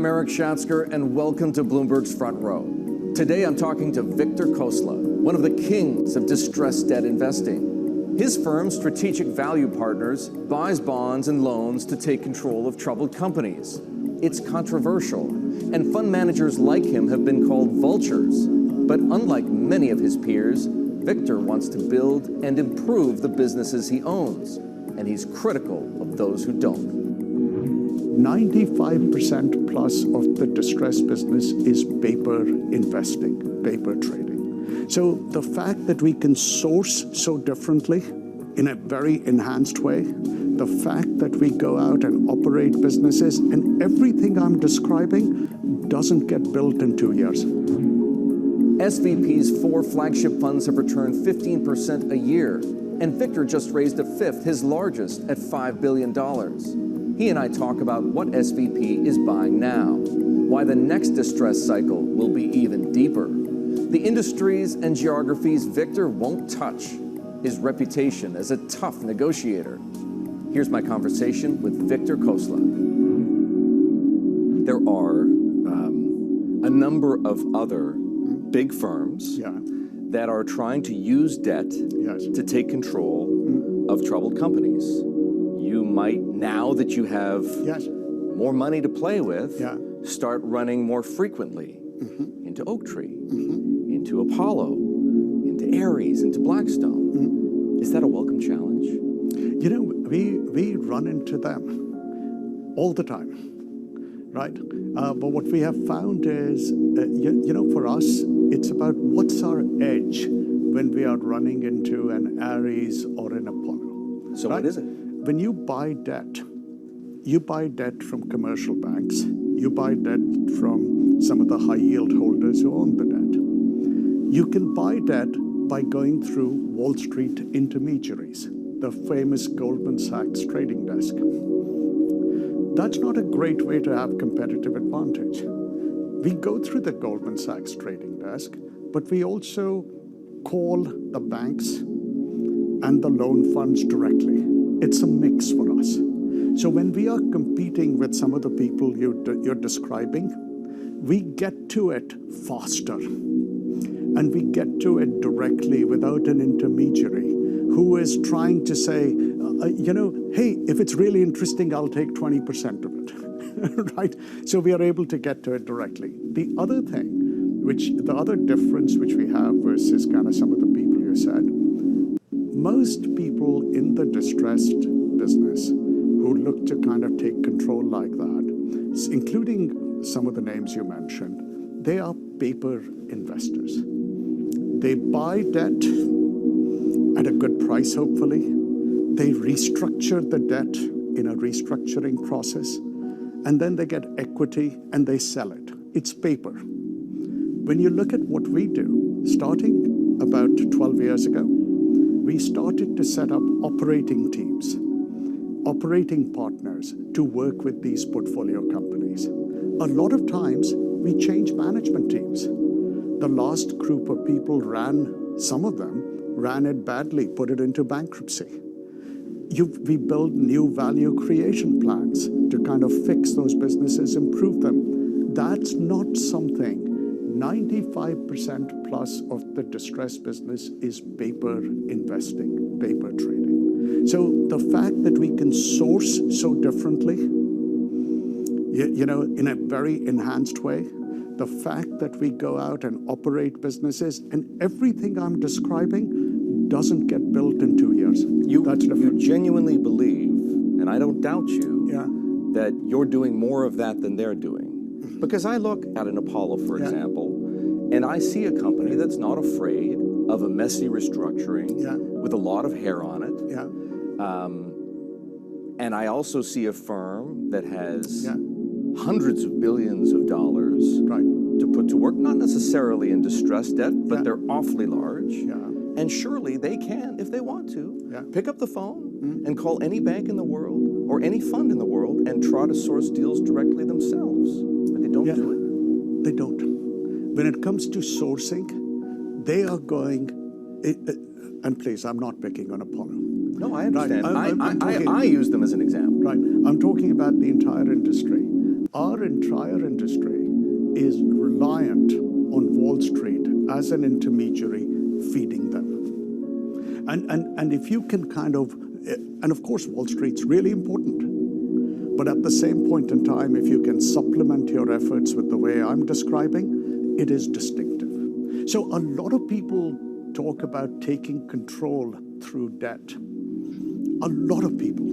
I'm Eric Schatzker, and welcome to Bloomberg's Front Row. Today, I'm talking to Victor Khosla, one of the kings of distressed debt investing. His firm, Strategic Value Partners, buys bonds and loans to take control of troubled companies. It's controversial, and fund managers like him have been called vultures. But unlike many of his peers, Victor wants to build and improve the businesses he owns, and he's critical of those who don't. 95% plus of the distressed business is paper investing, paper trading. So the fact that we can source so differently in a very enhanced way, the fact that we go out and operate businesses, and everything I'm describing doesn't get built in 2 years. SVP's 4 flagship funds have returned 15% a year, and Victor just raised a fifth, his largest, at $5 billion. He and I talk about what SVP is buying now, why the next distress cycle will be even deeper, the industries and geographies Victor won't touch, his reputation as a tough negotiator. Here's my conversation with Victor Khosla. There are a number of other big firms that are trying to use debt to take control of troubled companies. You might, now that you have more money to play with, start running more frequently into Oaktree, into Apollo, into Ares, into Blackstone. Is that a welcome challenge? You know, we run into them all the time, right? But what we have found is, you know, for us, it's about what's our edge when we are running into an Ares or an Apollo. So what is it? When you buy debt from commercial banks, you buy debt from some of the high yield holders who own the debt. You can buy debt by going through Wall Street intermediaries, the famous Goldman Sachs trading desk. That's not a great way to have competitive advantage. We go through the Goldman Sachs trading desk, but we also call the banks and the loan funds directly. It's a mix for us. So when we are competing with some of the people you're describing, we get to it faster. And we get to it directly without an intermediary who is trying to say, you know, hey, if it's really interesting, I'll take 20% of it, right? So we are able to get to it directly. The other thing, the other difference which we have versus kind of some of the people you said, most people in the distressed business who look to kind of take control like that, including some of the names you mentioned, they are paper investors. They buy debt at a good price, hopefully. They restructure the debt in a restructuring process, and then they get equity and they sell it. It's paper. When you look at what we do, starting about 12 years ago, we started to set up operating teams, operating partners to work with these portfolio companies. A lot of times, we change management teams. The last group of people some of them ran it badly, put it into bankruptcy. We build new value creation plans to kind of fix those businesses, improve them. That's not something. 95% plus of the distressed business is paper investing, paper trading. So the fact that we can source so differently, you know, in a very enhanced way, the fact that we go out and operate businesses, and everything I'm describing doesn't get built in 2 years. You genuinely believe, and I don't doubt you, that you're doing more of that than they're doing. Because I look at an Apollo, for example, and I see a company that's not afraid of a messy restructuring with a lot of hair on it. And I also see a firm that has hundreds of billions of dollars to put to work, not necessarily in distressed debt, but they're awfully large. And surely they can, if they want to, pick up the phone and call any bank in the world or any fund in the world and try to source deals directly themselves. But they don't do it. They don't. When it comes to sourcing, they are going, and please, I'm not picking on Apollo. No, I understand. I use them as an example. Right. I'm talking about the entire industry. our entire industry is reliant on Wall Street as an intermediary feeding them. And if you can kind of, and of course Wall Street's really important, but at the same point in time, if you can supplement your efforts with the way I'm describing, it is distinctive. So a lot of people talk about taking control through debt. A lot of people.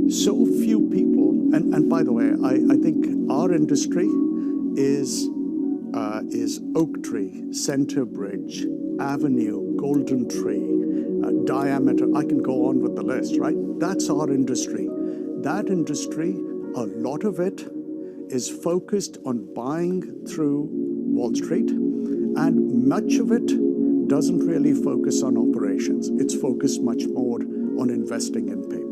So few people, and by the way, I think our industry is Oaktree, Centerbridge, Avenue, Golden Tree, Diameter. I can go on with the list, right? That's our industry. That industry, a lot of it is focused on buying through Wall Street, and much of it doesn't really focus on operations. It's focused much more on investing in paper.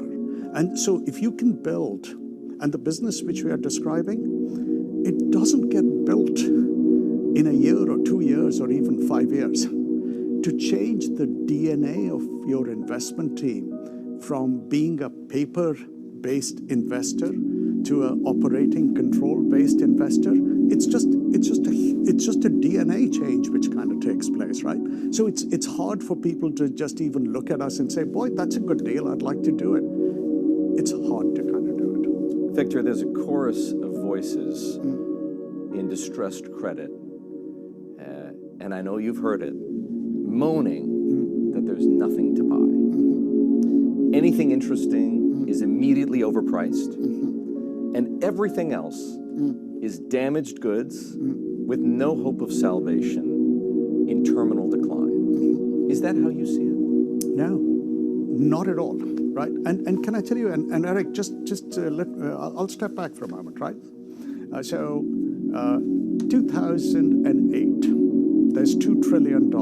And so if you can build, and the business which we are describing, it doesn't get built in a year or 2 years or even 5 years. To change the DNA of your investment team from being a paper-based investor to an operating control-based investor, it's just a DNA change which kind of takes place, right? So it's hard for people to just even look at us and say, boy, that's a good deal, I'd like to do it. It's hard to kind of do it. Victor, there's a chorus of voices in distressed credit, and I know you've heard it, moaning that there's nothing to buy. Anything interesting is immediately overpriced, and everything else is damaged goods with no hope of salvation in terminal decline. Is that how you see it? No, not at all, right? And can I tell you, and Eric, I'll step back for a moment, right? 2008, there's $2 trillion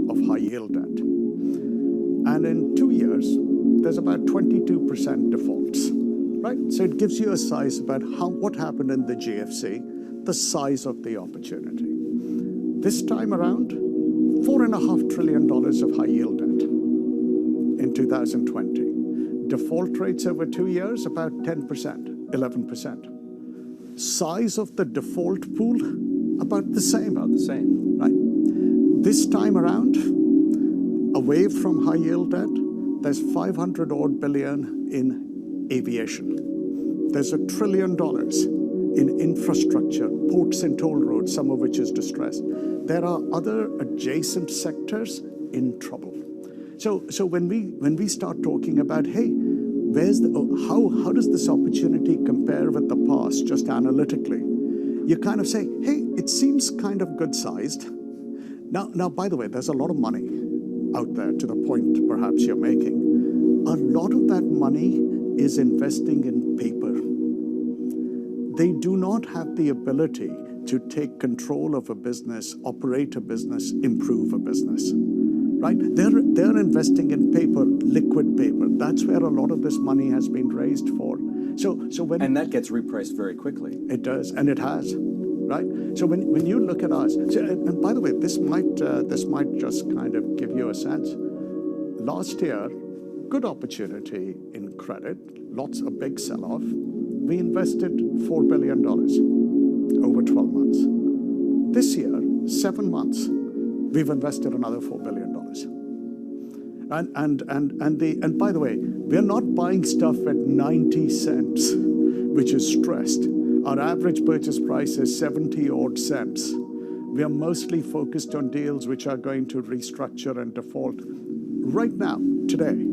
of high yield debt. And in 2 years, there's about 22% defaults, right? So it gives you a size about what happened in the GFC, the size of the opportunity. This time around, $4.5 trillion of high yield debt in 2020. Default rates over 2 years, about 10%, 11%. Size of the default pool, about the same. About the same. Right. This time around, away from high yield debt, there's $500 billion in aviation. There's $1 trillion in infrastructure, ports and toll roads, some of which is distressed. There are other adjacent sectors in trouble. So when we start talking about, hey, how does this opportunity compare with the past, just analytically? You kind of say, hey, it seems kind of good-sized. Now, by the way, there's a lot of money out there, to the point perhaps you're making. A lot of that money is investing in paper. They do not have the ability to take control of a business, operate a business, improve a business. Right? They're investing in paper, liquid paper. That's where a lot of this money has been raised for. And that gets repriced very quickly. It does, and it has, right? So when you look at us, and by the way, this might just kind of give you a sense. Last year, good opportunity in credit, lots of big sell-off. We invested $4 billion over 12 months. This year, 7 months, we've invested another $4 billion. And by the way, we're not buying stuff at 90 cents, which is stressed. Our average purchase price is 70 odd cents. We are mostly focused on deals which are going to restructure and default. Right now, today,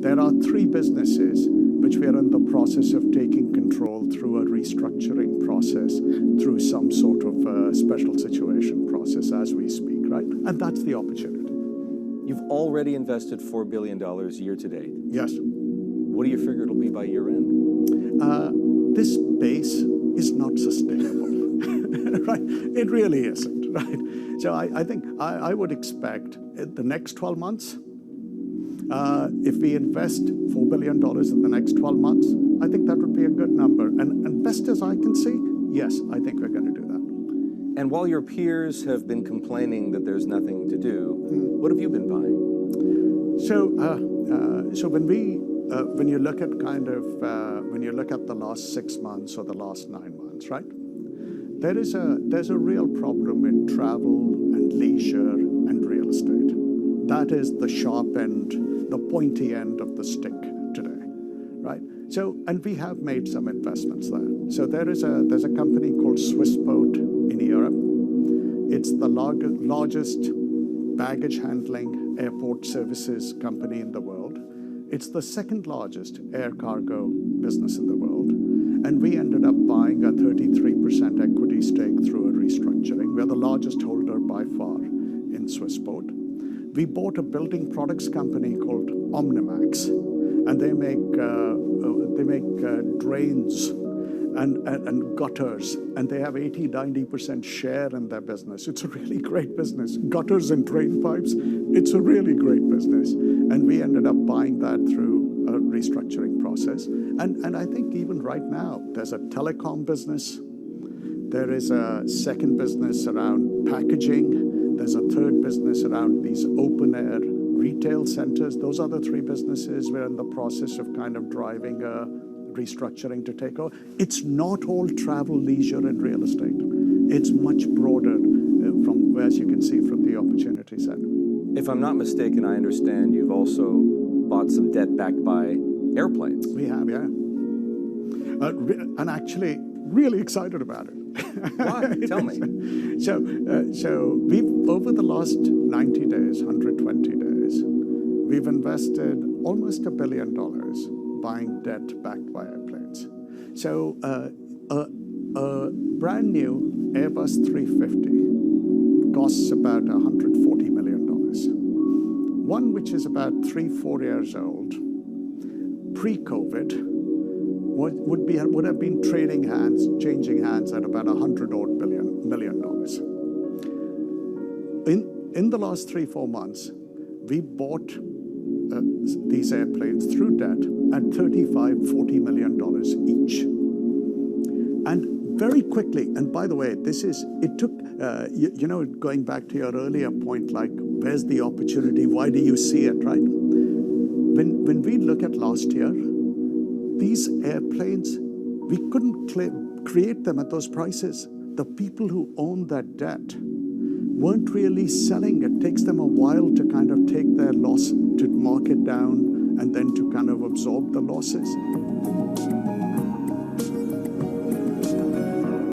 there are 3 businesses which we are in the process of taking control through a restructuring process, through some sort of special situation process as we speak, right? And that's the opportunity. You've already invested $4 billion year to date. Yes. What do you figure it'll be by year end? This base is not sustainable, right? It really isn't, right? So I think I would expect the next 12 months, if we invest $4 billion in the next 12 months, I think that would be a good number. And best as I can see, yes, I think we're going to do that. And while your peers have been complaining that there's nothing to do, what have you been buying? So when you look at the last 6 months or the last 9 months, investments, right? There's a real problem in travel and leisure and real estate. That is the sharp end, the pointy end of the stick today, right? So, and we have made some investments there. So there's a company called Swissboat in Europe. It's the largest baggage handling airport services company in the world. It's the second largest air cargo business in the world. And we ended up buying a 33% equity stake through a restructuring. We're the largest holder by far in Swissboat. We bought a building products company called Omnimax, and they make drains and gutters, and they have 80-90% share in their business. It's a really great business. Gutters and drain pipes, it's a really great business. And we ended up buying that through a restructuring process. And I think even right now, there's a telecom business. There is a second business around packaging. There's a third business around these open-air retail centers. Those are the three businesses we're in the process of kind of driving a restructuring to take over. It's not all travel, leisure, and real estate. It's much broader, from as you can see from the opportunity set. If I'm not mistaken, I understand you've also bought some debt backed by airplanes. We have, yeah. And actually, really excited about it. Why? Tell me. So we've, over the last 90 days, 120 days, we've invested almost $1 billion buying debt backed by airplanes. So a brand new Airbus 350 costs about $140 million. One which is about 3-4 years old, pre-COVID, would have been changing hands at about $100 million. In the last 3-4 months, we bought these airplanes through debt at $35-40 million each. And very quickly, and by the way, it took, going back to your earlier point, like, where's the opportunity? Why do you see it, right? When we look at last year, these airplanes, we couldn't create them at those prices. The people who own that debt weren't really selling. It takes them a while to kind of take their loss, to mark it down, and then to kind of absorb the losses.